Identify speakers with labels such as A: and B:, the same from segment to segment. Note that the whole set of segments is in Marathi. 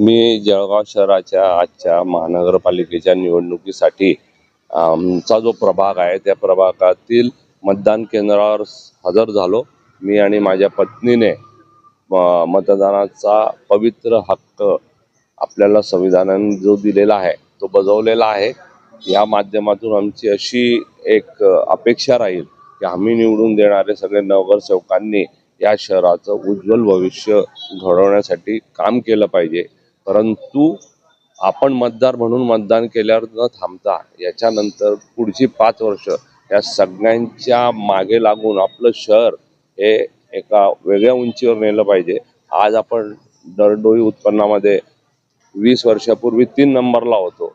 A: मी जळगाव शहराच्या आजच्या महानगरपालिकेच्या निवडणुकीसाठी आमचा जो प्रभाग आहे त्या प्रभागातील मतदान केंद्रावर हजर झालो. मी आणि माझ्या पत्नीने मतदानाचा पवित्र हक्क आपल्याला संविधानाने जो दिलेला आहे तो बजावलेला आहे. या माध्यमातून आमची अशी एक अपेक्षा राहील की आम्ही निवडून देणारे सगळे नगरसेवकांनी या शहराचं उज्ज्वल भविष्य घडवण्यासाठी काम केलं पाहिजे. परंतु आपण मतदार म्हणून मतदान केल्यावर न थांबता याच्यानंतर पुढची 5 वर्ष या सगळ्यांच्या मागे लागून आपलं शहर हे एका वेगळ्या उंचीवर नेलं पाहिजे. आज आपण दरडोई उत्पन्नामध्ये 20 वर्षापूर्वी 3 नंबरला होतो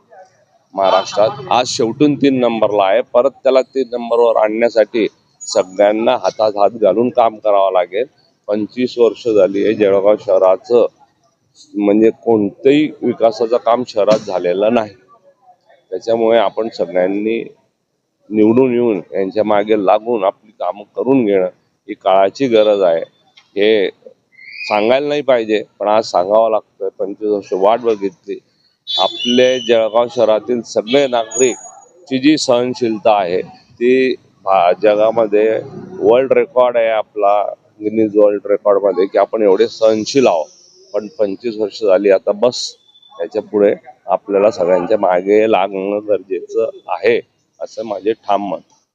A: महाराष्ट्रात. आज शेवटून 3 नंबरला आहे. परत त्याला 3 नंबरवर आणण्यासाठी सगळ्यांना हातात हात घालून काम करावं लागेल. 25 वर्ष झाली आहे जळगाव शहराचं म्हणजे कोणतंही विकासाचं काम शहरात झालेलं नाही. त्याच्यामुळे आपण सगळ्यांनी निवडून येऊन यांच्या मागे लागून आपली कामं करून घेणं ही काळाची गरज आहे. हे सांगायला नाही पाहिजे पण आज सांगावं लागतं. 25 वर्ष वाट बघितली. आपले जळगाव शहरातील सगळे नागरिकची जी सहनशीलता आहे ती जगामध्ये वर्ल्ड रेकॉर्ड आहे आपला गिनीज वर्ल्ड रेकॉर्डमध्ये की आपण एवढे सहनशील आहोत. पण 25 वर्ष झाली आता बस. त्याच्या पुढे आपल्याला सगळ्यांच्या मागे लागणं गरजेचं आहे असं माझे ठाम मत.